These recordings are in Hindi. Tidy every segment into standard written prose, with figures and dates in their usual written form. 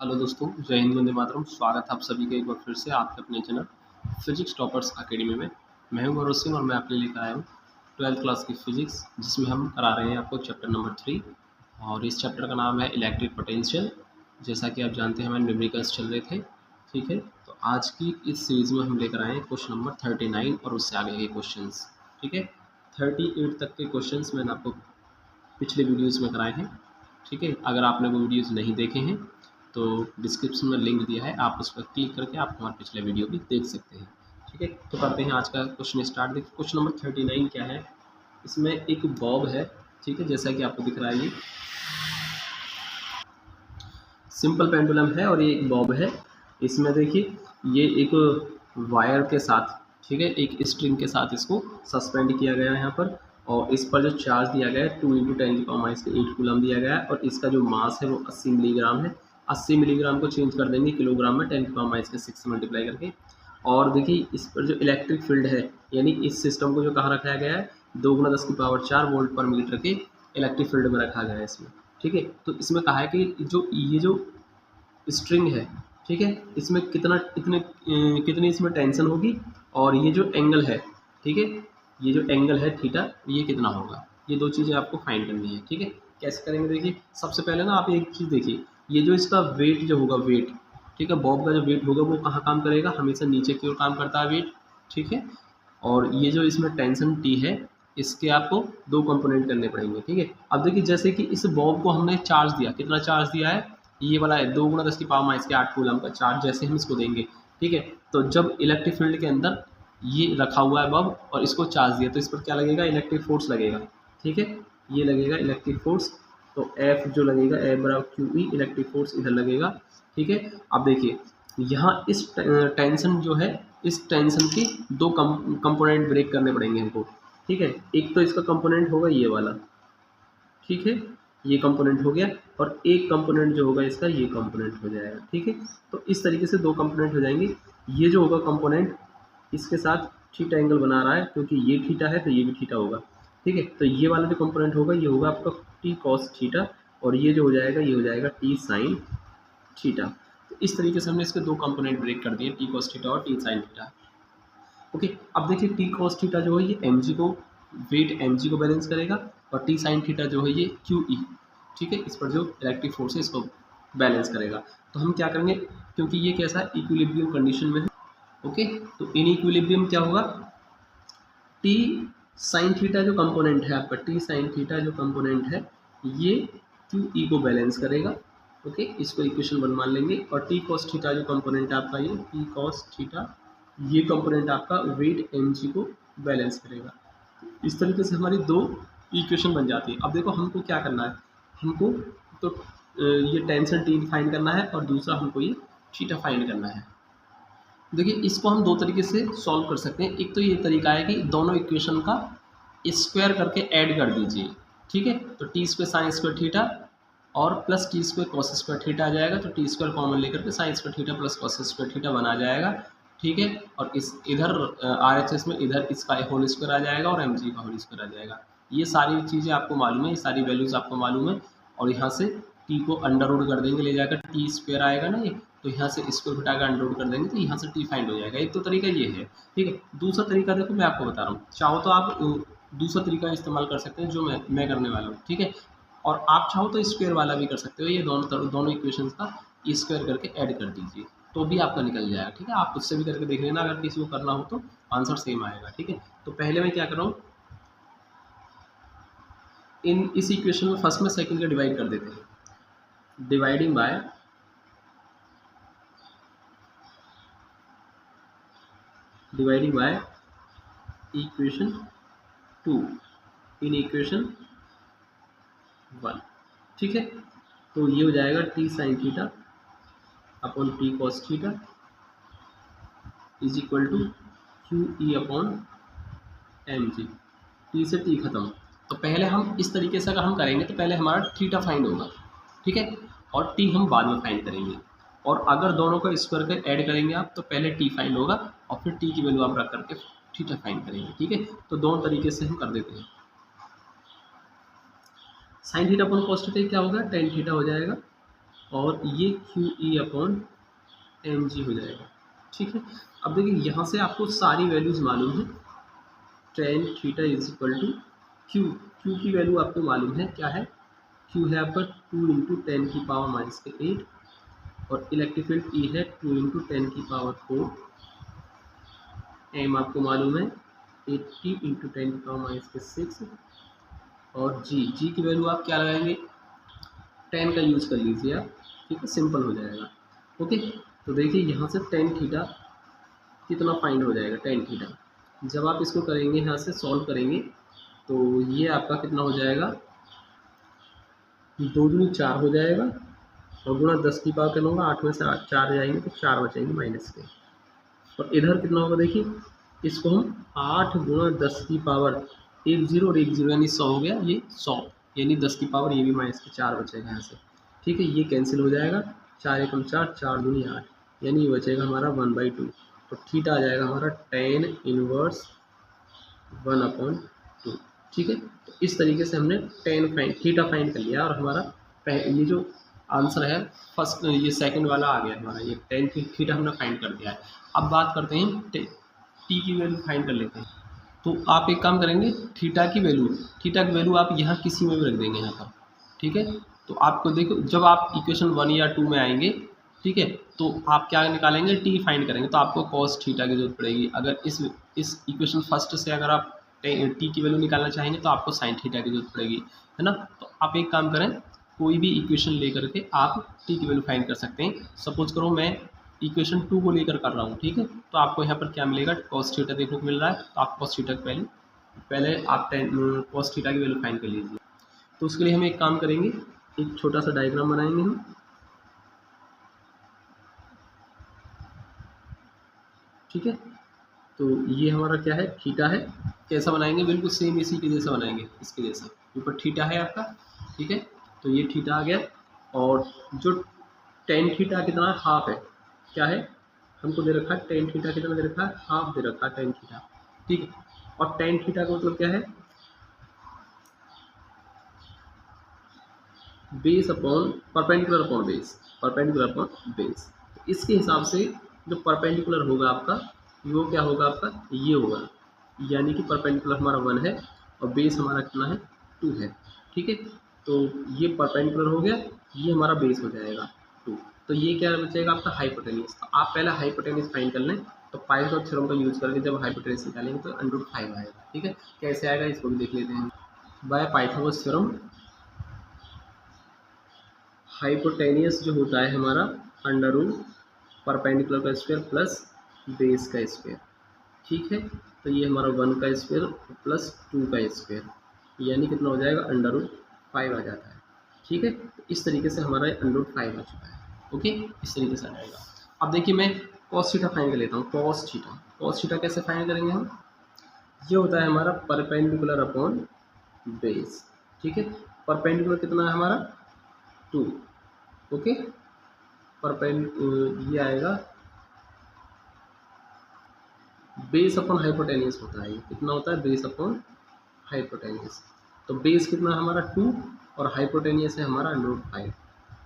हेलो दोस्तों, जय हिंद, वंदे मातरम। स्वागत है आप सभी का एक बार फिर से आपके अपने चैनल फिजिक्स टॉपर्स अकेडमी में। मैं हूं गौरव सिंह और मैं आपके लिए लेकर आया हूं 12th क्लास की फिजिक्स, जिसमें हम करा रहे हैं आपको चैप्टर नंबर 3 और इस चैप्टर का नाम है इलेक्ट्रिक पोटेंशियल। जैसा कि आप जानते हैं हमारे न्यूमेरिकल्स चल रहे थे, ठीक है। तो आज की इस सीरीज़ में हम लेकर आए हैं क्वेश्चन नंबर 39 और उससे आगे के क्वेश्चन, ठीक है। 38 तक के क्वेश्चन मैंने आपको पिछले वीडियोज़ में कराए हैं, ठीक है। अगर आपने वो वीडियोज़ नहीं देखे हैं तो डिस्क्रिप्शन में लिंक दिया है, आप उस पर क्लिक करके आप हमारे पिछले वीडियो भी देख सकते हैं, ठीक है। तो करते हैं आज का क्वेश्चन स्टार्ट। देखिए क्वेश्चन नंबर 39 क्या है। इसमें एक बॉब है, ठीक है, जैसा कि आपको दिख रहा है ये सिंपल पेंडुलम है और ये एक बॉब है। इसमें देखिए ये एक वायर के साथ, ठीक है, एक स्ट्रिंग के साथ इसको सस्पेंड किया गया है यहाँ पर। और इस पर जो चार्ज दिया गया है 2 × 10⁻⁸ कूलम दिया गया है और इसका जो मास है वो 80 मिलीग्राम है। 80 मिलीग्राम को चेंज कर देंगे किलोग्राम में 10⁻⁶ से मल्टीप्लाई करके। और देखिए इस पर जो इलेक्ट्रिक फील्ड है, यानी इस सिस्टम को जो कहाँ रखा गया है, 2 × 10⁴ वोल्ट पर मीटर के इलेक्ट्रिक फील्ड में रखा गया है इसमें, ठीक है। तो इसमें कहा है कि ये जो स्ट्रिंग है, ठीक है, इसमें कितनी इसमें टेंशन होगी और ये जो एंगल है, ठीक है, ये जो एंगल है थीटा, ये कितना होगा। ये दो चीज़ें आपको फाइंड करनी है, ठीक है। कैसे करेंगे, देखिए सबसे पहले ना आप एक चीज़ देखिए, ये जो इसका वेट जो होगा, वेट, ठीक है, बॉब का जो वेट होगा वो कहाँ काम करेगा, हमेशा नीचे की ओर काम करता है वेट, ठीक है। और ये जो इसमें टेंशन टी है, इसके आपको दो कंपोनेंट करने पड़ेंगे, ठीक है। अब देखिए जैसे कि इस बॉब को हमने चार्ज दिया, कितना चार्ज दिया है, ये वाला है 2 × 10⁻⁸ कूलम का चार्ज जैसे हम इसको देंगे, ठीक है। तो जब इलेक्ट्रिक फील्ड के अंदर ये रखा हुआ है बॉब और इसको चार्ज दिया तो इस पर क्या लगेगा, इलेक्ट्रिक फोर्स लगेगा, ठीक है, ये लगेगा इलेक्ट्रिक फोर्स। तो F जो लगेगा F/QE, इलेक्ट्रिक फोर्स इधर लगेगा, ठीक है। अब देखिए यहाँ इस टेंशन जो है, इस टेंशन के दो कंपोनेंट ब्रेक करने पड़ेंगे हमको, ठीक है। एक तो इसका कंपोनेंट होगा ये वाला, ठीक है, ये कंपोनेंट हो गया, और एक कंपोनेंट जो होगा इसका ये कंपोनेंट हो जाएगा, ठीक है। तो इस तरीके से दो कंपोनेंट हो जाएंगे। ये जो होगा कंपोनेंट इसके साथ थीटा एंगल बना रहा है, क्योंकि ये थीटा है तो ये भी थीटा होगा, ठीक है। तो ये वाला जो कंपोनेंट होगा ये होगा आपका टी कॉस थीटा, और ये जो हो जाएगा ये हो जाएगा टी साइन थीटा। तो इस तरीके से हमने इसके दो कंपोनेंट ब्रेक कर दिए, टी कॉस थीटा और टी साइन थीटा, ओके। अब देखिए टी कॉस थीटा जो है ये mg को, वेट mg को बैलेंस करेगा, और टी साइन थीटा जो है ये QE, ठीक है, इस पर जो इलेक्ट्रिक फोर्स है इसको बैलेंस करेगा। तो हम क्या करेंगे, क्योंकि ये कैसा इक्विलिब्रियम कंडीशन में है, ओके। तो इन इक्विलिब्रियम क्या होगा, टी साइन थीटा जो कंपोनेंट है आपका, टी साइन थीटा जो कंपोनेंट है ये QE को बैलेंस करेगा, ओके। इसको इक्वेशन 1 मान लेंगे। और टी कॉस थीटा जो कंपोनेंट है आपका, ये टी कॉस थीटा, ये कंपोनेंट आपका वेट mg को बैलेंस करेगा। इस तरीके से हमारी दो इक्वेशन बन जाती है। अब देखो हमको क्या करना है, हमको तो ये टेंशन टी फाइंड करना है और दूसरा हमको ये थीटा फाइंड करना है। देखिए इसको हम दो तरीके से सॉल्व कर सकते हैं। एक तो ये तरीका है कि दोनों इक्वेशन का स्क्वायर करके ऐड कर दीजिए, ठीक है। तो T square sine square theta और plus T square cos square theta आ जाएगा। तो टी स्क्वायर कॉमन लेकर के sine square theta plus cos square theta बना जाएगा, ठीक है। और इस इधर RHS में इधर इसका होल स्क्वायर आ जाएगा और mg का होल स्क्वायर आ जाएगा। ये सारी चीज़ें आपको मालूम है, ये सारी वैल्यूज़ आपको मालूम है। और यहाँ से टी को अंडर रूट कर देंगे, ले जाकर टी स्क्वायर आएगा ना ये, तो यहाँ से स्क्वायर हटा कर अंडर रूट कर देंगे तो यहाँ से टी फाइंड हो जाएगा। एक तो तरीका ये है, ठीक है। दूसरा तरीका देखो मैं आपको बता रहा हूँ, चाहो तो आप दूसरा तरीका इस्तेमाल कर सकते हैं जो मैं करने वाला हूँ, ठीक है। और आप चाहो तो स्क्वायर वाला भी कर सकते हो, ये दोनों इक्वेशंस का स्क्वायर करके ऐड कर दीजिए तो भी आपका निकल जाएगा, ठीक है। आप उससे भी करके देख लेना, अगर किसी को करना हो तो आंसर सेम आएगा, ठीक है। तो पहले मैं क्या कर रहा हूँ, इस इक्वेशन में फर्स्ट में सेकंड का डिवाइड कर देते हैं, dividing by equation 2 in equation 1, ठीक है। तो ये हो जाएगा T sine theta upon T cos theta is equal to QE upon mg। T से टी खत्म। तो पहले हम इस तरीके से अगर हम करेंगे तो पहले हमारा थीटा फाइंड होगा, ठीक है, और टी हम बाद में फाइंड करेंगे। और अगर दोनों का स्क्वायर कर ऐड करेंगे आप तो पहले टी फाइंड होगा और फिर टी की वैल्यू आप रख करके थीटा फाइंड करेंगे, ठीक है। तो दोनों तरीके से हम कर देते हैं। Sine theta upon cos theta क्या होगा, टेन थीटा हो जाएगा, और ये Q E upon M G हो जाएगा। ठीक है, अब देखिए यहाँ से आपको सारी वैल्यूज़ मालूम है। Tan theta is equal to Q, Q की वैल्यू आपको मालूम है क्या है, क्यू है आपका 2 इंटू टेन की पावर माइनस के 8 और इलेक्ट्रिक फील्ड ई है 2 इंटू टेन की पावर 4, एम आपको मालूम है 80 इंटू टेन की पावर माइनस के 6 और जी की वैल्यू आप क्या लगाएंगे, 10 का यूज़ कर लीजिए आप। ठीक है, सिंपल हो जाएगा। ओके, तो देखिए यहाँ से टेन थीटा कितना फाइंड हो जाएगा, टेन थीटा जब आप इसको करेंगे यहाँ से सॉल्व करेंगे तो ये आपका कितना हो जाएगा, 2 दूनी 4 हो जाएगा और गुणा 10 की पावर करूँगा, 8 में से 4 जाएंगे तो 4 बचेंगे माइनस के, और इधर कितना होगा देखिए, इसको हम 8 गुणा 10 की पावर 10 और 10 यानी 100 हो गया, ये 100 यानी 10 की पावर ये भी माइनस के 4 बचेगा यहाँ से। ठीक है, ये कैंसिल हो जाएगा, 4 एकम 4, 4 दूनी 8 यानी ये बचेगा हमारा 1/2। तो थीटा आ जाएगा हमारा tan इनवर्स 1/2। ठीक है, तो इस तरीके से हमने थीटा फाइंड कर लिया और हमारा ये जो आंसर है फर्स्ट, ये सेकंड वाला आ गया हमारा, ये tan थीटा हमने फाइंड कर दिया है। अब बात करते हैं टी की वैल्यू फाइंड कर लेते हैं। तो आप एक काम करेंगे, थीटा की वैल्यू आप यहाँ किसी में भी रख देंगे यहाँ पर। ठीक है, तो आपको देखो जब आप इक्वेशन 1 या 2 में आएंगे, ठीक है, तो आप क्या निकालेंगे, टी फाइंड करेंगे तो आपको कॉस थीटा की जरूरत पड़ेगी। अगर इस इक्वेशन फर्स्ट से अगर आप टी की वैल्यू निकालना चाहेंगे तो आपको साइन थीटा की जरूरत पड़ेगी, है ना। तो आप एक काम करें, कोई भी इक्वेशन लेकर के आप टी की वैल्यू फाइंड कर सकते हैं। सपोज करो मैं इक्वेशन 2 को लेकर कर रहा हूँ, ठीक है, तो आपको यहाँ पर क्या मिलेगा, कॉस थीटा देखने को मिल रहा है, तो आप कॉस थीटा पहले आप कॉस थीटा की वैल्यू फाइंड कर लीजिए। तो उसके लिए हम एक काम करेंगे, एक छोटा सा डायग्राम बनाएंगे हम। ठीक है, तो ये हमारा क्या है, थीटा है। कैसा बनाएंगे, बिल्कुल सेम इसी के जैसा बनाएंगे, इसके जैसा। ऊपर थीटा है आपका, ठीक है, तो ये थीटा आ गया। और जो टेन थीटा कितना हाफ है, क्या है, हमको दे रखा है टेन थीटा कितना दे रखा है, हाफ दे रखा है टेन थीटा। ठीक है, और टेन थीटा का मतलब क्या है, base upon perpendicular upon base, perpendicular upon base. तो इसके हिसाब से जो परपेंडिकुलर होगा आपका, वो क्या होगा आपका, ये होगा, यानी कि परपेंडिकुलर हमारा 1 है और बेस हमारा कितना है, 2 है। ठीक है, तो ये परपेंडिकुलर हो गया, ये हमारा बेस हो जाएगा 2। तो ये क्या बचेगा आपका, हाइपोटेन्यूज। तो आप पहले हाइपोटेन्यूज फाइंड कर लें, तो पाइथागोरस थ्योरम का यूज करके जब हाइपोटेन्यूज निकालेंगे तो √5 आएगा। ठीक है, कैसे आएगा इसको भी देख लेते हैं। बाय पाइथागोरस थ्योरम हाइपोटेनियस जो होता है हमारा √ परपेंडिकुलर का स्क्वायर प्लस बेस का स्क्वायर। ठीक है, तो ये हमारा 1 का स्क्वायर प्लस 2 का स्क्वायर, यानी कितना हो जाएगा, √5 आ जाता है। ठीक है, तो इस तरीके से हमारा √5 आ चुका है। ओके, इस तरीके से आ जाएगा। अब देखिए मैं कॉस थीटा फाइंड कर लेता हूँ। कॉस थीटा कैसे फाइंड करेंगे हम, ये होता है हमारा परपेंडिकुलर अपॉन बेस। ठीक है, परपेंडिकुलर कितना है हमारा, 2। ओके, ये आएगा बेस अपॉन हाइपोटेनियस होता है, ये कितना होता है, बेस अपॉन हाइपोटेनियस। तो बेस कितना है हमारा 2 और हाइपोटेनियस है हमारा √5।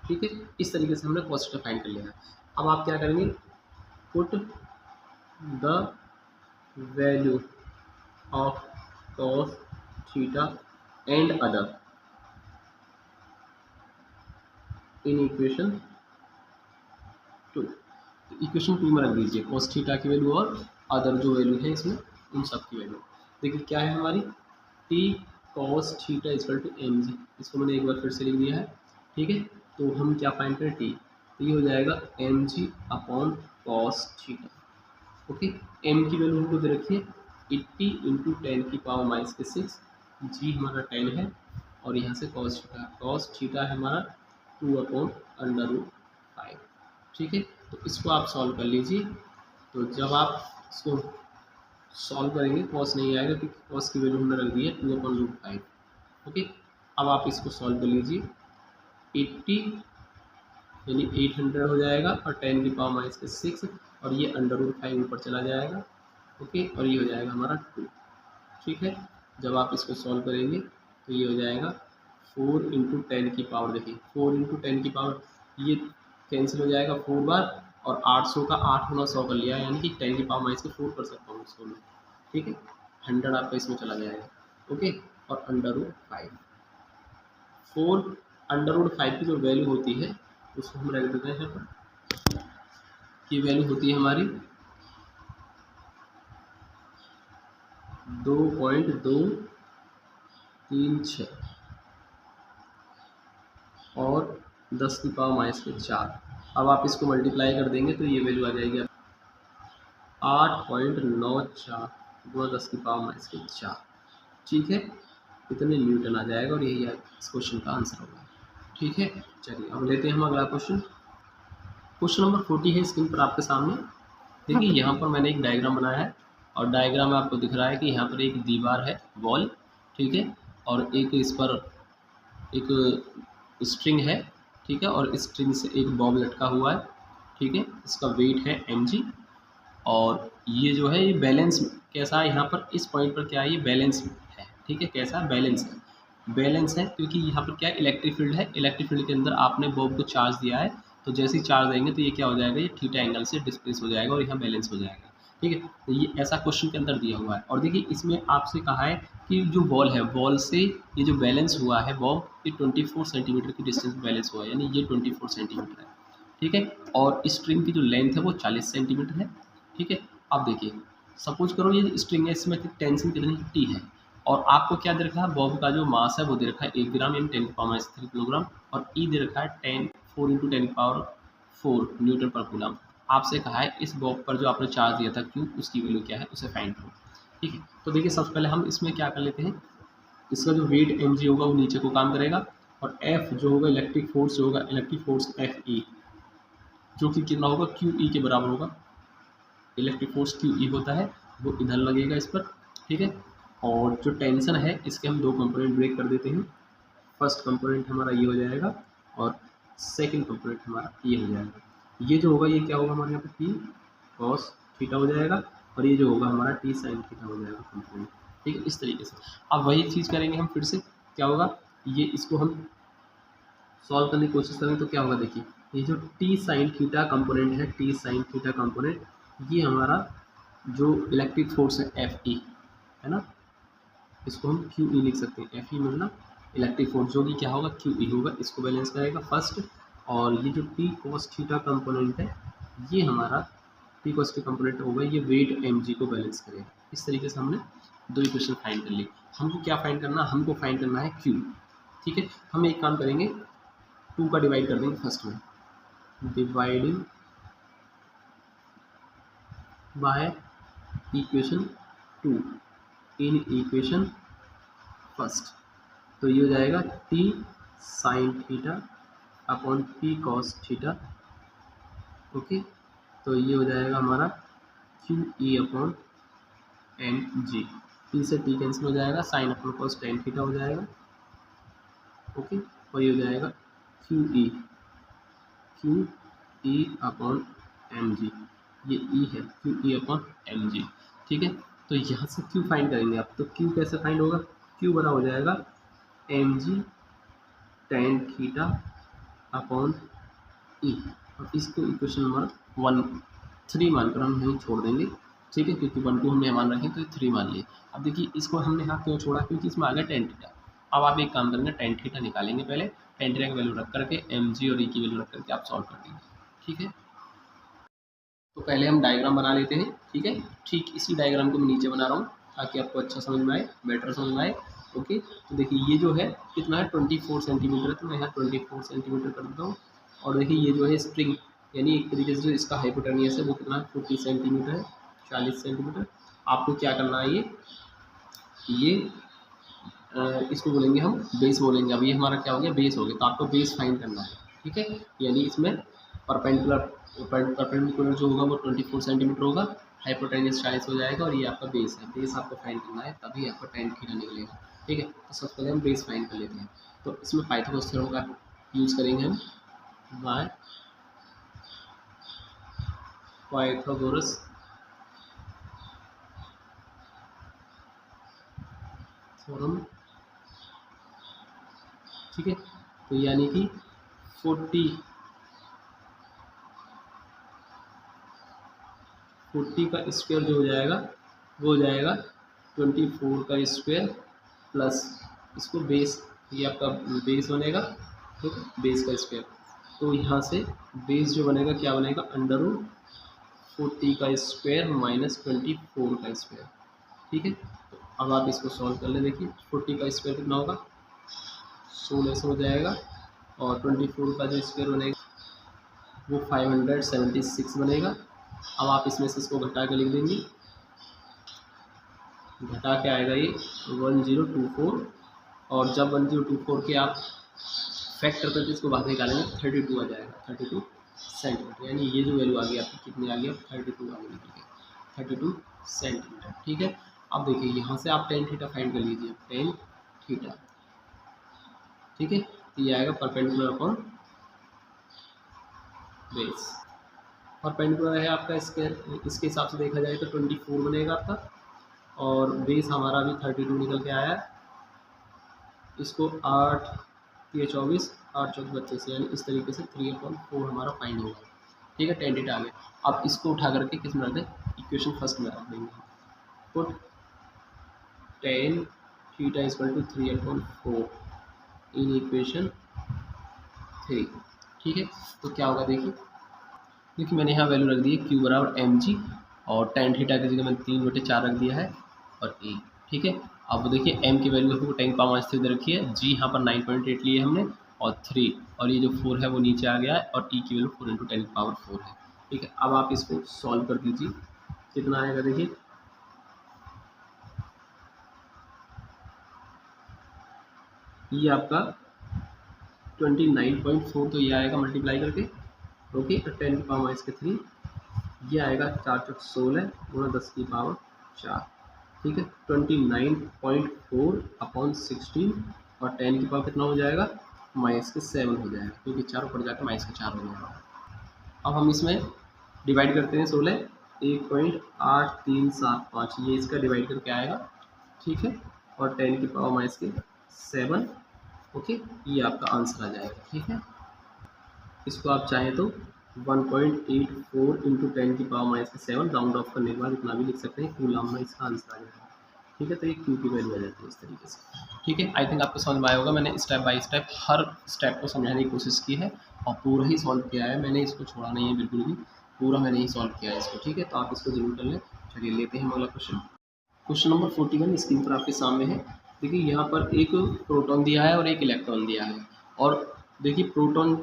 ठीक है, इस तरीके से हमने कॉस थीटा फाइंड कर लिया। अब आप क्या करेंगे, put the value of cos theta and other in equation 2। तो इक्वेशन 2 में रख दीजिए कॉस थीटा की वैल्यू और अदर जो वैल्यू है इसमें, उन सब की वैल्यू। देखिए क्या है हमारी, T cos theta equal to M G, इसको मैंने एक बार फिर से लिख दिया है। ठीक है, तो हम क्या फाइंड करें, टी, तो ये हो जाएगा M G upon cos theta. Okay, M की वैल्यू हमको दे रखी है 80 इंटू टेन की पावर माइनस के 6, जी हमारा 10 है, और यहाँ से कॉस थीटा है हमारा 2/√5। ठीक है, तो इसको आप सॉल्व कर लीजिए। तो जब आप इसको सॉल्व करेंगे, कॉस नहीं आएगा क्योंकि कॉस की वैल्यू हमने रख दी है 2/√5। ओके, अब आप इसको सॉल्व कर लीजिए, 80 यानी 800 हो जाएगा और 10 की पावर माइनस के 6, और ये √5 ऊपर चला जाएगा। ओके, और ये हो जाएगा हमारा 2। ठीक है, जब आप इसको सॉल्व करेंगे तो ये हो जाएगा 4 इंटू 10 की पावर, देखिए 4 इंटू 10 की पावर ये कैंसिल हो जाएगा 4 बार, और 800 का 8 गुना 100 कर लिया, यानी कि 10 की पावर माइनस के 4 कर सकता हूँ इसको मैं, ठीक है। 100 आपका इसमें चला जाएगा, ओके। और अंडर रूट 5, 4 अंडर रूट 5 की जो वैल्यू होती है उसको हम रख देते हैं यहाँ पर। ये वैल्यू होती है हमारी 2.236 और 10 की पावर माइनस के 4। अब आप इसको मल्टीप्लाई कर देंगे तो ये वैल्यू आ जाएगी 8.94 गुणा 10 की पावर माइनस के 4, ठीक है। इतने न्यूटन आ जाएगा और यही इस क्वेश्चन का आंसर होगा, ठीक है। चलिए अब लेते हैं हम अगला क्वेश्चन। क्वेश्चन नंबर 40 है स्क्रीन पर आपके सामने। देखिए यहाँ पर मैंने एक डायग्राम बनाया है, और डायग्राम में आपको दिख रहा है कि यहाँ पर एक दीवार है, वॉल, ठीक है, और एक इस पर एक स्ट्रिंग है, ठीक है, और स्ट्रिंग से एक बॉब लटका हुआ है, ठीक है। इसका वेट है mg, और ये जो है ये बैलेंस कैसा है, यहाँ पर इस पॉइंट पर क्या है, ये बैलेंस है, ठीक है। कैसा बैलेंस है, बैलेंस है क्योंकि यहाँ पर क्या है, इलेक्ट्रिक फील्ड है। इलेक्ट्रिक फील्ड के अंदर आपने बॉब को चार्ज दिया है, तो जैसे ही चार्ज देंगे तो ये क्या हो जाएगा, ये थीटा एंगल से डिस्प्लेस हो जाएगा और यहाँ बैलेंस हो जाएगा, ठीक है। तो ये ऐसा क्वेश्चन के अंदर दिया हुआ है। और देखिए इसमें आपसे कहा है कि जो बॉल है, बॉल से ये जो बैलेंस हुआ है बॉब, ये 24 सेंटीमीटर की डिस्टेंस में बैलेंस हुआ है, यानी ये 24 सेंटीमीटर है, ठीक है। और स्ट्रिंग की जो लेंथ है वो 40 सेंटीमीटर है, ठीक है। अब देखिए सपोज करो ये स्ट्रिंग है, इसमें टेंशन कितनी टी है, और आपको क्या दे रखा है, बॉब का जो मास है वो दे रखा है 1 ग्राम यानी 10 की पावर माइनस 3 किलोग्राम, और ई दे रखा है 4 इंटू 10 की पावर 4 न्यूटन पर कूलम। आपसे कहा है इस बॉब पर जो आपने चार्ज दिया था क्यू, उसकी वैल्यू क्या है उसे फाइंड करो, ठीक है। तो देखिए सबसे पहले हम इसमें क्या कर लेते हैं, इसका जो वेट एम जी होगा वो नीचे को काम करेगा, और एफ जो होगा इलेक्ट्रिक फोर्स जो होगा, इलेक्ट्रिक फोर्स एफ ई, जो कि कितना होगा क्यू ई के बराबर होगा। इलेक्ट्रिक फोर्स क्यू ई होता है, वो इधर लगेगा इस पर, ठीक है। और जो टेंशन है इसके हम दो कंपोनेंट ब्रेक कर देते हैं। फर्स्ट कंपोनेंट हमारा ये हो जाएगा, और सेकंड कंपोनेंट हमारा ये हो जाएगा। ये जो होगा ये क्या होगा हमारे यहाँ पे टी कॉस थीटा हो जाएगा, और ये जो होगा हमारा टी साइन थीटा हो जाएगा कंपोनेंट, ठीक है। इस तरीके से अब वही चीज़ करेंगे हम फिर से। क्या होगा, ये इसको हम सॉल्व करने की कोशिश करें तो क्या होगा, देखिए ये जो टी साइन थीटा कंपोनेंट है, टी साइन थीटा कंपोनेंट, ये हमारा जो इलेक्ट्रिक फोर्स है एफ ई, है ना, इसको हम क्यू ई लिख सकते हैं। एफ ई मतलब इलेक्ट्रिक फोर्स जो कि क्या होगा क्यू ई होगा, इसको बैलेंस करेगा फर्स्ट। और ये जो टी कॉस थीटा कंपोनेंट है, ये हमारा टी कॉस के कंपोनेंट होगा, ये वेट एम जी को बैलेंस करेगा। इस तरीके से हमने दो इक्वेशन फाइंड कर ली। हमको क्या फाइंड करना, हमको फाइंड करना है क्यू, ठीक है। हम एक काम करेंगे, 2 का डिवाइड कर देंगे फर्स्ट में, dividing by equation 2 in equation first. तो ये हो जाएगा T sine theta upon T cos theta, okay. तो ये हो जाएगा हमारा Q E upon N G, T से टी कैंसिल हो जाएगा, sine upon cos tan theta हो जाएगा, ओके। और ये हो जाएगा Q E upon M G, ये ई है Q E upon M G, ठीक है। तो यहाँ से क्यू फाइंड करेंगे आप, तो क्यू कैसे फाइंड होगा, क्यू बना हो जाएगा M G tan theta upon E, और इसको इक्वेशन नंबर 3 मानकर हम यहीं छोड़ देंगे, ठीक है, क्योंकि 1 2 हमने मान रखे तो 3 मान लिए। अब देखिए इसको हमने यहाँ क्यों छोड़ा, क्योंकि इसमें आ गया टेन थीटा। अब आप एक काम करेंगे, टेन थीटा निकालेंगे पहले, टेन थीटा की वैल्यू रख करके एम जी और ई की वैल्यू रख करके आप सॉल्व कर देंगे, ठीक है। तो पहले हम डायग्राम बना लेते हैं, ठीक है। ठीक इसी डायग्राम को मैं नीचे बना रहा हूँ ताकि आपको अच्छा समझ में आए, बेटर समझ में आए, ओके। तो देखिए ये जो है कितना है 24 सेंटीमीटर है, तो मैं यहाँ 24 सेंटीमीटर कर देता हूँ। और देखिए ये जो है स्प्रिंग, यानी एक तरीके से जो इसका हाइपोटेनियस है वो कितना है 40 सेंटीमीटर है, 40 सेंटीमीटर। आपको क्या करना है, ये इसको बोलेंगे हम बेस बोलेंगे। अब ये हमारा क्या हो गया, बेस हो गया, तो आपको बेस फाइंड करना है, ठीक है। यानी इसमें परपेंडिकुलर जो होगा वो 24 सेंटीमीटर होगा, हाइपोटेन्यूस 40 हो जाएगा, और ये आपका बेस है, बेस आपको फाइंड करना है, तभी आपका टेन थीटा निकलेगा, ठीक है। तो सबसे पहले हम बेस फाइंड कर लेते हैं। तो इसमें पाइथागोरस थ्योरम का यूज़ करेंगे हम, बाय पाइथागोरस थ्योरम, ठीक है। तो यानी कि 40 40 का स्क्वायर जो हो जाएगा वो हो जाएगा 24 का स्क्वायर प्लस इसको बेस, ये आपका बेस बनेगा, ठीक है, बेस का स्क्वायर। तो यहाँ से बेस जो बनेगा क्या बनेगा, अंडर रूट 40 का स्क्वायर माइनस 24 का स्क्वायर, ठीक है। तो अब आप इसको सॉल्व कर ले, देखिए 40 का स्क्वायर कितना होगा 16 हो जाएगा, और 24 का जो स्क्वायर बनेगा वो 576 बनेगा। अब आप इसमें से इसको घटा के लिख देंगे, घटा के आएगा ये 1024, और जब 1024 के आप फैक्टर करके इसको बाहर निकालेंगे 32 आ जाएगा, 32 सेंटीमीटर, यानी ये जो वैल्यू आ गई आपकी कितनी आ गई, 32 आ गई, ठीक है, 32 सेंटीमीटर, ठीक है। अब देखिए यहाँ से आप टेन थीटा फाइंड कर लीजिए, टेन थीटा, ठीक है। तो ये आएगा परपेंडिकुलर अपॉन बेस, परपेंडिकुलर है आपका स्क्वायर, इसके हिसाब से देखा जाए तो 24 बनेगा आपका, और बेस हमारा भी 32 निकल के आया है। इसको 8 3 24, 8 चौक 32, यानी इस तरीके से 3/4 हमारा फाइंड होगा, ठीक है, टेन थीटा आ गया। अब इसको उठा करके किस में रख दें, इक्वेशन फर्स्ट में रख देंगे, put tan theta equal to 3/4 in equation 3, ठीक है। तो क्या होगा देखिए मैंने यहाँ वैल्यू रख दी है, क्यू बराबर mg, और टेन थीटा की जगह मैंने 3/4 रख दिया है, और e, ठीक है। अब देखिए m की वैल्यू हमको 10⁻³ दे रखी है, g यहाँ पर 9.8 लिए हमने, और 3, और ये जो 4 है वो नीचे आ गया है, और e की वैल्यू 4 × 10⁻⁴ है, ठीक है। अब आप इसको सॉल्व कर दीजिए, कितना आएगा देखिए, ये आपका 29.4, तो ये आएगा मल्टीप्लाई करके, ओके, 10⁻³ ये आएगा 4 चौक 16 गुणा 10⁻⁴, ठीक है, 29.4 अपॉन 16, और 10 की पावर कितना हो जाएगा -7 हो जाएगा, क्योंकि 4 ऊपर जाकर -4 हो जाएगा। अब हम इसमें डिवाइड करते हैं 16, 1.8375, ये इसका डिवाइड करके आएगा, ठीक है, और 10 की पावर -7, ओके, ये आपका आंसर आ जाएगा, ठीक है। इसको आप चाहें तो 1.84 इंटू 10 की पावर -7 राउंड ऑफ करने के बाद इतना भी लिख सकते हैं, कूलम में इसका आंसर आ जाएगा, ठीक है। तो ये क्यू की वैल्यू आ जाती है इस तरीके से, ठीक है। आई थिंक आपको समझ में आया होगा, मैंने step by step her step को समझाने की कोशिश की है, और पूरा ही सॉल्व किया है मैंने, इसको छोड़ा नहीं है बिल्कुल भी, पूरा मैंने ही सॉल्व किया है इसको, ठीक है। तो आप इसको जरूर कर लें। चलिए लेते हैं अगला क्वेश्चन, क्वेश्चन नंबर 41 स्क्रीन पर आपके सामने है। देखिए यहाँ पर एक प्रोटॉन दिया है और एक इलेक्ट्रॉन दिया है, और देखिए प्रोटॉन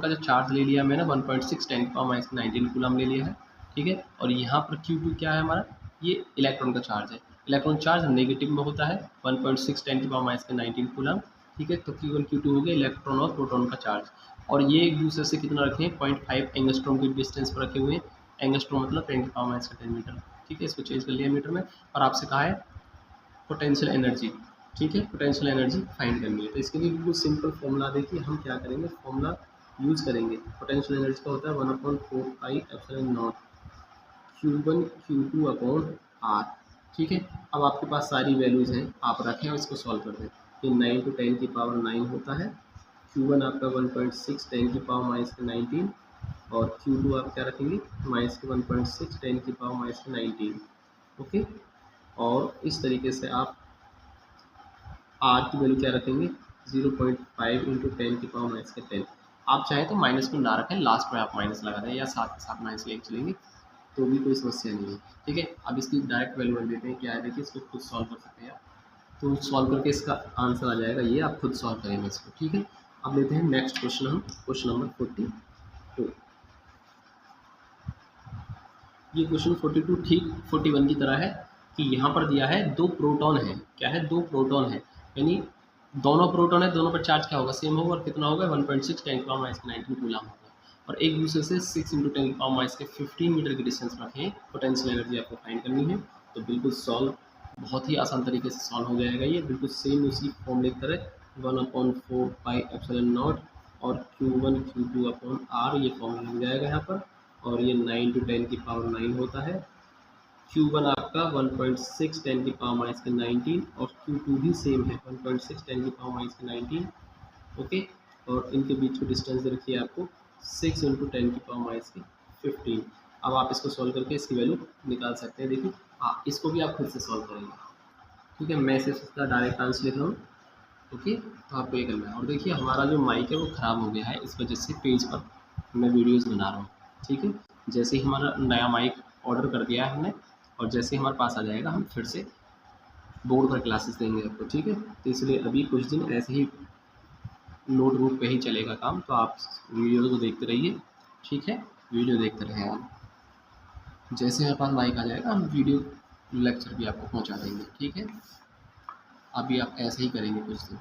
का जो चार्ज ले लिया मैंने 1.6 × 10⁻19 कूलम ले लिया है, ठीक है। और यहाँ पर Q2 क्या है हमारा, ये इलेक्ट्रॉन का चार्ज है, इलेक्ट्रॉन चार्ज नेगेटिव में होता है 1.6 × 10⁻19 कूलम, ठीक है। तो Q1 Q2 हो गया इलेक्ट्रॉन और प्रोटॉन का चार्ज, और ये एक दूसरे से कितना रखे हैं 0.5 एंगस्ट्रॉम के डिस्टेंस पर रखे हुए हैं, एंगस्ट्रॉम मतलब 10⁻10 मीटर, ठीक है। इसको चेंज कर लिया मीटर में, और आपसे कहा है पोटेंशियल एनर्जी, ठीक है, पोटेंशियल एनर्जी फाइंड करनी है। तो इसके लिए बिल्कुल सिंपल फॉर्मूला देखिए, हम क्या करेंगे, फॉर्मूला यूज़ करेंगे। पोटेंशियल एनर्जी का होता है 1/4πε0 Q1 Q2 अपॉन R, ठीक है। अब आपके पास सारी वैल्यूज़ हैं, आप रखें और इसको सॉल्व कर दें। ये 9 × 10 की पावर 9 होता है, Q1 आपका 1.6 10 की पावर -19, और Q2 आप क्या रखेंगे -1.6 10 की पावर -19, ओके। और इस तरीके से आप R की वैल्यू क्या रखेंगे 0.5 × 10 की पावर -10। आप चाहें तो माइनस को ना रखें, लास्ट में आप माइनस लगा दें, या साथ के साथ माइनस लेके चलेंगे तो भी कोई समस्या नहीं है, ठीक है। अब इसकी डायरेक्ट वैल्यू रख देते हैं, क्या है देखिए, इसको खुद सॉल्व कर सकते हैं आप, तो सॉल्व करके इसका आंसर आ जाएगा, ये आप खुद सॉल्व करेंगे इसको, ठीक है। अब लेते हैं नेक्स्ट क्वेश्चन, हम क्वेश्चन नंबर 42। ये क्वेश्चन 42 ठीक 41 की तरह है, कि यहाँ पर दिया है 2 प्रोटॉन है, क्या है 2 प्रोटॉन है, यानी दोनों प्रोटॉन है, दोनों पर चार्ज क्या होगा सेम होगा, और कितना होगा 1.6 × 10⁻19 कूलम होगा, और एक दूसरे से 6 × 10⁻15 मीटर की डिस्टेंस रखें, पोटेंशियल एनर्जी आपको फाइंड करनी है। तो बिल्कुल सॉल्व, बहुत ही आसान तरीके से सॉल्व हो जाएगा, ये बिल्कुल सेम उसी फॉर्मूले की तरह 1/4πε0 और Q1 Q2 अपॉन R, ये फॉर्मूला लग जाएगा यहाँ पर, और ये 9 × 10 की पावर 9 होता है, Q1 आपका 1.6 10 की पावर -19, और Q2 भी सेम है 1.6 10 की पावर -19, ओके। और इनके बीच की डिस्टेंस रखिए आपको 6 × 10 की पावर -15, अब आप इसको सॉल्व करके इसकी वैल्यू निकाल सकते हैं। देखिए हाँ, इसको भी आप खुद से सॉल्व करेंगे, ठीक है। मैं सिर्फ इसका डायरेक्ट आंसर लिख रहा हूँ, ओके। तो आपको ये करना है। और देखिए हमारा जो माइक है वो ख़राब हो गया है, इस वजह से पेज पर मैं वीडियोज़ बना रहा हूँ, ठीक है। जैसे ही हमारा नया माइक ऑर्डर कर दिया है हमने, और जैसे ही हमारे पास आ जाएगा हम फिर से बोर्ड पर क्लासेस देंगे आपको, ठीक है। तो इसलिए अभी कुछ दिन ऐसे ही नोटबुक पे ही चलेगा काम, तो आप वीडियो को देखते रहिए, ठीक है। वीडियो देखते रहे आप। जैसे हमारे पास माइक आ जाएगा हम वीडियो लेक्चर भी आपको पहुंचा देंगे, ठीक है। अभी आप ऐसे ही करेंगे कुछ दिन।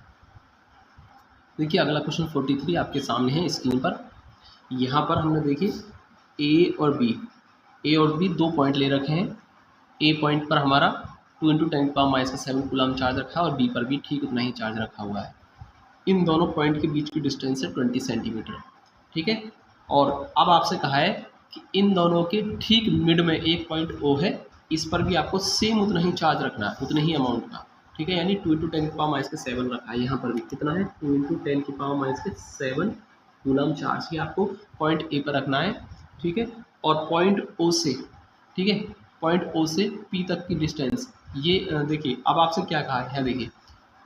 देखिए अगला क्वेश्चन 43 आपके सामने है स्क्रीन पर। यहाँ पर हमने देखिए ए और बी 2 पॉइंट ले रखे हैं। ए पॉइंट पर हमारा 2 × 10⁻⁷ कूलम चार्ज रखा है और बी पर भी ठीक उतना ही चार्ज रखा हुआ है। इन दोनों पॉइंट के बीच की डिस्टेंस है 20 सेंटीमीटर, ठीक है। और अब आपसे कहा है कि इन दोनों के ठीक मिड में एक पॉइंट ओ है, इस पर भी आपको सेम उतना ही चार्ज रखना है, उतने ही अमाउंट का, ठीक है। यानी 2 × 10⁻⁷ रखा है। यहाँ पर भी कितना है 2 × 10⁻⁷ कूलम चार्ज ही आपको पॉइंट ए पर रखना है, ठीक है। और पॉइंट ओ से, ठीक है, पॉइंट ओ से पी तक की डिस्टेंस ये देखिए अब आपसे क्या कहा है, देखिए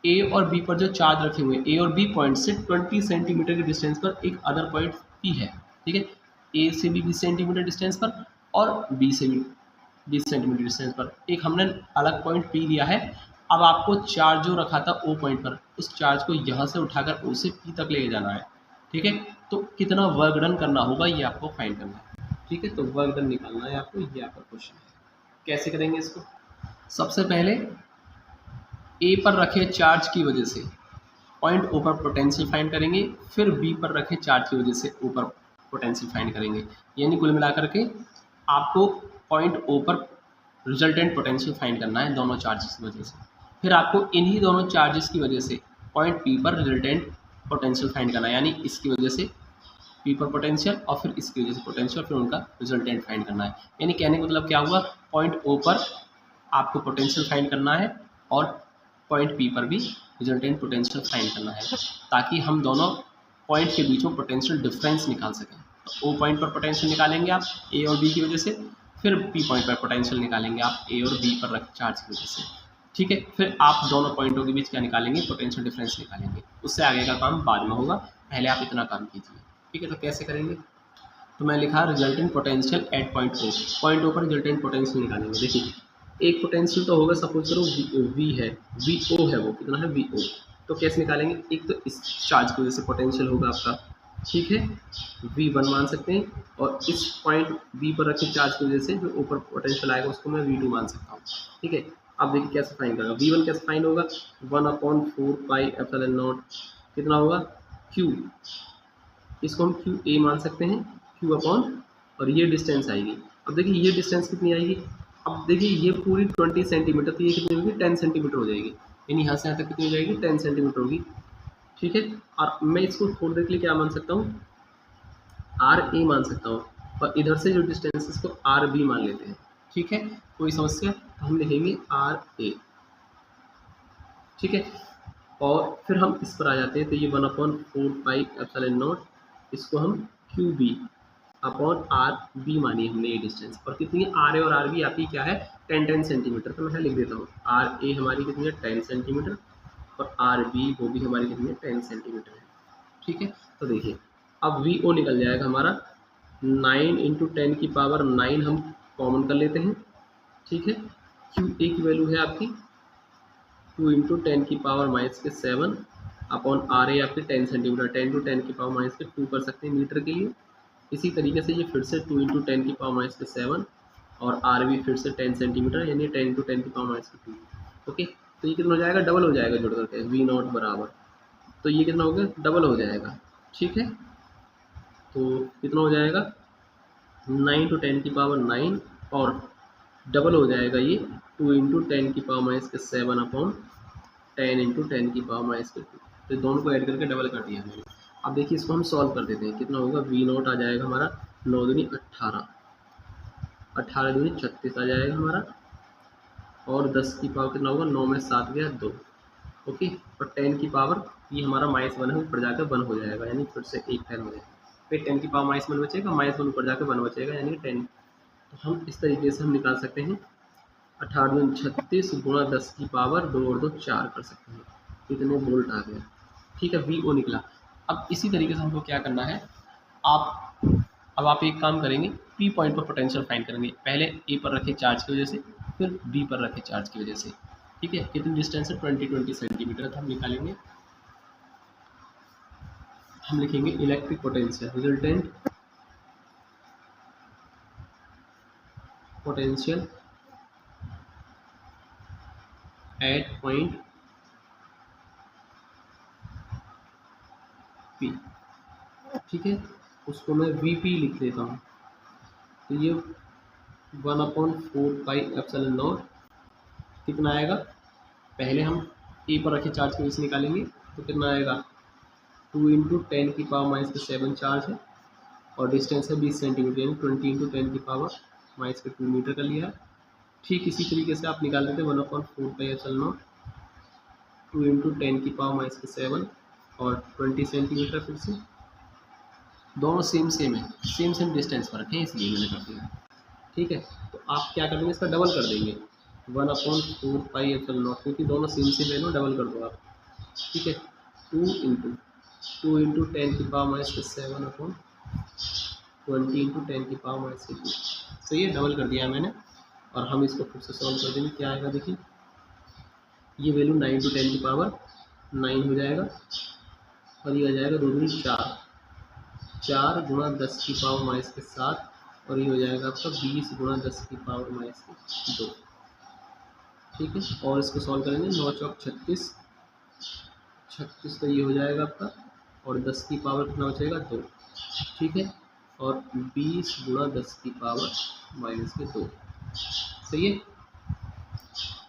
ए और बी पर जो चार्ज रखे हुए ए और बी पॉइंट से 20 सेंटीमीटर की डिस्टेंस पर एक अदर पॉइंट पी है, ठीक है। ए से भी 20 सेंटीमीटर डिस्टेंस पर और बी से भी 20 सेंटीमीटर डिस्टेंस पर एक हमने अलग पॉइंट पी लिया है। अब आपको चार्ज जो रखा था ओ पॉइंट पर, उस चार्ज को यहाँ से उठाकर ओ से पी तक ले जाना है, ठीक है। तो कितना वर्क डन करना होगा ये आपको फाइंड करना है, ठीक है। तो वर्क डन निकालना है आपको, ये आपका क्वेश्चन है। कैसे करेंगे इसको? सबसे पहले ए पर रखे चार्ज की वजह से पॉइंट ओ पर पोटेंशियल फाइंड करेंगे, फिर बी पर रखे चार्ज की वजह से ओ पर पोटेंशियल फाइंड करेंगे। यानी कुल मिलाकर के आपको पॉइंट ओ पर रिजल्टेंट पोटेंशियल फाइंड करना है दोनों चार्जेस की वजह से। फिर आपको इन्हीं दोनों चार्जेस की वजह से पॉइंट पी पर रिजल्टेंट पोटेंशियल फाइंड करना है, यानी इसकी वजह से पी पर पोटेंशियल और फिर इसकी वजह से पोटेंशियल, फिर उनका रिजल्टेंट फाइंड करना है। यानी कहने का मतलब क्या हुआ, पॉइंट ओ पर आपको पोटेंशियल फाइंड करना है और पॉइंट पी पर भी रिजल्टेंट पोटेंशियल फाइंड करना है, ताकि हम दोनों पॉइंट के बीच में पोटेंशियल डिफरेंस निकाल सकें। तो ओ पॉइंट पर पोटेंशियल निकालेंगे आप ए और बी की वजह से, फिर पी पॉइंट पर पोटेंशियल निकालेंगे आप ए और बी पर रखे चार्ज की वजह से, ठीक है। फिर आप दोनों पॉइंटों के बीच क्या निकालेंगे, पोटेंशियल डिफरेंस निकालेंगे। उससे आगे का काम बाद में होगा, पहले आप इतना काम कीजिए, ठीक है। तो कैसे करेंगे? तो मैं लिखा resultant potential at point O पर रिजल्टेंट पोटेंशियल निकालेंगे। देखिए एक पोटेंशियल तो होगा, सपोज करो वी है, वी ओ है, वो कितना है वी ओ। तो कैसे निकालेंगे? एक तो इस चार्ज की वजह से पोटेंशियल होगा आपका, ठीक है, V1 मान सकते हैं। और इस पॉइंट बी पर रखे चार्ज की वजह से जो ऊपर पोटेंशियल आएगा उसको मैं V2 मान सकता हूँ, ठीक है। अब देखिए कैसे फाइंड करेगा, V1 कैसे फाइंड होगा, 1/4πε0 कितना होगा Q, इसको हम क्यू ए मान सकते हैं, क्यू अपॉन, और ये डिस्टेंस आएगी। अब देखिए ये डिस्टेंस कितनी आएगी, अब देखिए ये पूरी 20 सेंटीमीटर, तो ये कितनी होगी 10 सेंटीमीटर हो जाएगी। यानी यहाँ से यहाँ तक कितनी हो जाएगी 10 सेंटीमीटर होगी, ठीक है। और मैं इसको थोड़ी देर के लिए क्या मान सकता हूँ, आर ए मान सकता हूँ, और इधर से जो डिस्टेंस इसको आर बी मान लेते हैं, ठीक है। कोई समस्या? हम लिखेंगे आर ए, ठीक है। और फिर हम इस पर आ जाते हैं, तो ये 1/4πε0 इसको हम Q B upon R B मानी हमने ये डिस्टेंस। और कितनी है, आर ए और आर बी आपकी क्या है 10 सेंटीमीटर। तो मैं लिख देता हूँ आर ए हमारी कितनी है 10 सेंटीमीटर, और आर बी वो भी हमारी कितनी है 10 सेंटीमीटर है, ठीक है। तो देखिए अब वी ओ निकल जाएगा हमारा 9 × 10⁹ हम कॉमन कर लेते हैं, ठीक है। क्यू ए की वैल्यू है आपकी 2 × 10⁻⁷ अपॉन आर ए आपके 10 सेंटीमीटर, 10 × 10⁻2 कर सकते हैं मीटर के लिए। इसी तरीके से ये फिर से 2 × 10⁻⁷ और आर बी फिर से 10 सेंटीमीटर, यानी 10 × 10⁻²। ओके, तो ये कितना हो जाएगा, डबल हो जाएगा जुड़ करके V0 बराबर, तो ये कितना हो गया डबल हो जाएगा, ठीक है। तो कितना हो जाएगा 9 × 10⁹ और डबल हो जाएगा ये 2 × 10⁻⁷ अपॉन 10 × 10⁻²। तो दोनों को ऐड करके डबल कर दिया मैंने। अब देखिए इसको हम सॉल्व कर देते हैं, कितना होगा V0 आ जाएगा हमारा 9 दूनी 18, 18 दूनी 36 आ जाएगा हमारा, और 10 की पावर कितना होगा 9 में 7 गया 2, ओके। और 10 की पावर ये हमारा -1 है, ऊपर जाकर 1 हो जाएगा, यानी फिर से एक 10 हो जाएगा। फिर 10 की पावर -1 बचेगा, -1 ऊपर जाकर 1 बचेगा, यानी 10 तो हम इस तरीके से हम निकाल सकते हैं 1836 गुणा 10 की पावर 2 और 2 4 कर सकते हैं। इतने वोल्ट आ गए। ठीक है, वीओ निकला। अब इसी तरीके से हमको क्या करना है, आप अब आप एक काम करेंगे, पी पॉइंट पर पोटेंशियल फाइंड करेंगे। पहले ए पर रखे चार्ज की वजह से, फिर बी पर रखे चार्ज की वजह से। ठीक है, कितनी डिस्टेंस है, 20 सेंटीमीटर। तो हम निकालेंगे, हम लिखेंगे electric potential, resultant potential at point P. ठीक है, उसको मैं वीपी लिख देता हूँ। तो ये 1/4πε0 कितना आएगा, पहले हम ए पर रखे चार्ज की वजह से निकालेंगे। तो कितना आएगा, 2 × 10⁻⁷ चार्ज है और डिस्टेंस है 20 सेंटीमीटर, यानी 20 × 10⁻⁻2 मीटर का लिया है। ठीक इसी तरीके से आप निकाल देते 1/4πε0 2 × 10⁻⁷ और 20 सेंटीमीटर। फिर से दोनों सेम है, सेम डिस्टेंस पर रखें, इसलिए मैंने कर दिया। ठीक है, तो आप क्या करेंगे, इसका डबल कर देंगे 1/4πε0, क्योंकि दोनों सेम वैल्यू, डबल कर दो आप। ठीक है, 2 × 10⁻⁷ अपॉन 20 × 10⁻²। तो ये डबल कर दिया मैंने, और हम इसको फिर से सॉल्व कर देंगे। क्या आएगा देखिए, ये वैल्यू 9 × 10⁹ हो जाएगा, और ये आ जाएगा 2 × 4 4 गुणा 10 की पावर -7, और ये हो जाएगा आपका 20 गुणा 10 की पावर -2। ठीक है, और इसको सॉल्व करेंगे, 9 चौक 36, तो ये हो जाएगा आपका, और 10 की पावर कितना बचेगा 2। ठीक है, और 20 गुणा 10 की पावर -2। सही है,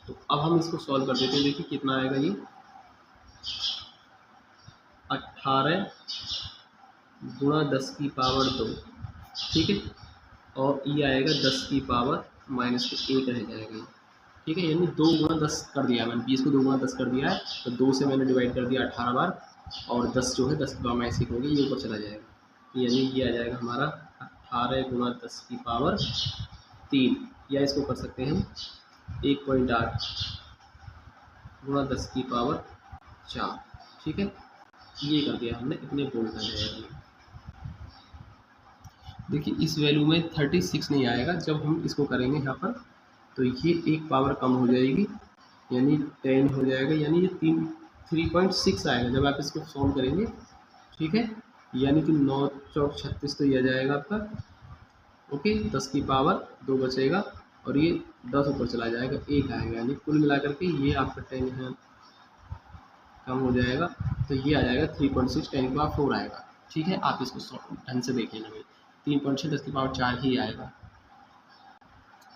तो अब हम इसको सॉल्व कर देते हैं। देखिए कितना आएगा, ये 18 गुणा 10 की पावर 2। ठीक है, और ये आएगा 10 की पावर -1 रह जाएगा ये। ठीक है, यानी 2 गुणा 10 कर दिया मैंने, 20 को 2 गुणा 10 कर दिया है, तो 2 से मैंने डिवाइड कर दिया 18 बार, और 10 जो है 10 की पावर -1 होगी, ये ऊपर चला जाएगा, यानी ये आ जाएगा हमारा 18 गुणा 10 की पावर 3, या इसको कर सकते हैं हम 1.8 गुणा 10 की पावर 4। ठीक है, ये कर दिया हमने, इतने वोल्ट आ जाएगा। देखिए इस वैल्यू में 36 नहीं आएगा, जब हम इसको करेंगे यहाँ पर, तो ये एक पावर कम हो जाएगी, यानी 10 हो जाएगा, यानी ये 3.6 आएगा जब आप इसको सॉल्व करेंगे। ठीक है, यानी कि 9 चौक 36, तो ये आ जाएगा आपका, ओके, 10 की पावर 2 बचेगा, और ये 10 ऊपर चला जाएगा, 1 आएगा, यानी कुल मिलाकर के ये आपका 10 है कम हो जाएगा, तो ये आ जाएगा 3.6 10 की पावर 4 आएगा। ठीक है, आप इसको ढंग से देख लेना भाई, 3.6 10 की पावर 4 ही आएगा।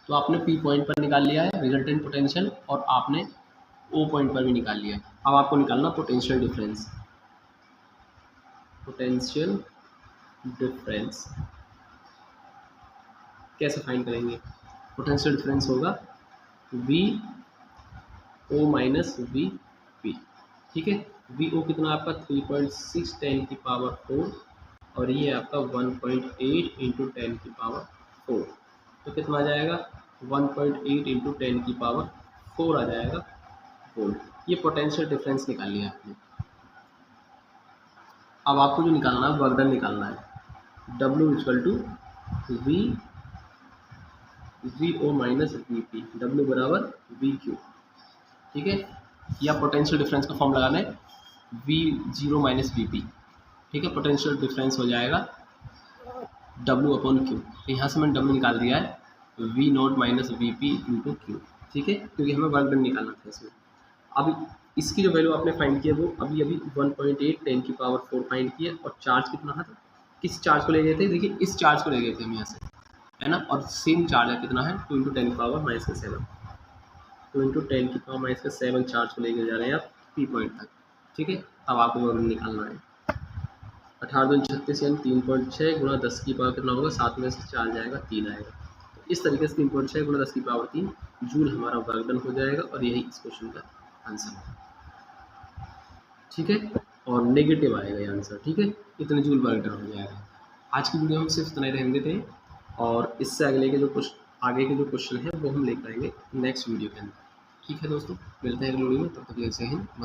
तो आपने पी पॉइंट पर निकाल लिया है रिजल्टेंट पोटेंशियल, और आपने ओ पॉइंट पर भी निकाल लिया है। अब आपको निकालना पोटेंशियल डिफरेंस। पोटेंशियल डिफरेंस कैसे फाइंड करेंगे, पोटेंशियल डिफरेंस होगा V O minus V P. ठीक है, वी ओ कितना आपका 3.6 10 की पावर 4, और ये आपका 1.8 × 10 की पावर 4, तो कितना आ जाएगा 1.8 × 10 की पावर 4 आ जाएगा वोल्ट। ये पोटेंशियल डिफरेंस निकाल लिया आपने। अब आपको जो निकालना है वर्क डन निकालना है, W = V O minus V P, W बराबर वी क्यू। ठीक है, या पोटेंशियल डिफरेंस का फॉर्म लगाना है V0 माइनस वी पी। ठीक है, पोटेंशियल डिफरेंस हो जाएगा W/Q। यहाँ से मैंने W निकाल दिया है, V0 minus V P into Q. ठीक है, क्योंकि हमें वर्क डन निकालना था इसमें। अब इसकी जो वैल्यू आपने फाइंड किया वो अभी 1.8 10 की पावर 4 फाइंड किया, और चार्ज कितना था, किस चार्ज को ले गए थे, देखिए इस चार्ज को ले गए थे हम यहाँ से, है ना, और सेम चार्ज है कितना है 2 × 10 की पावर -7, 2 × 10 की पावर -7 चार्ज को लेके जा रहे हैं आप पी पॉइंट तक। ठीक है, अब आपको वर्क डन निकालना है, 18×36 यानी 3.6 गुणा 10 की पावर कितना होगा, 7 में से 4 जाएगा 3 आएगा। तो इस तरीके से 3.6 गुणा 10 की पावर 3 जूल हमारा वर्क डन हो जाएगा, और यही इस क्वेश्चन का आंसर है। ठीक है, और नेगेटिव आएगा ये आंसर। ठीक है, इतने जूल वर्क डन हो जाएगा। आज की वीडियो हम सिर्फ इतना ही रहने देते हैं। और इससे अगले के जो कुछ आगे के जो क्वेश्चन है वो हम लेकर आएंगे नेक्स्ट वीडियो के अंदर। ठीक है दोस्तों, मिलते हैं अगली वीडियो में, तब तक के लिए जय हिंद, वंदे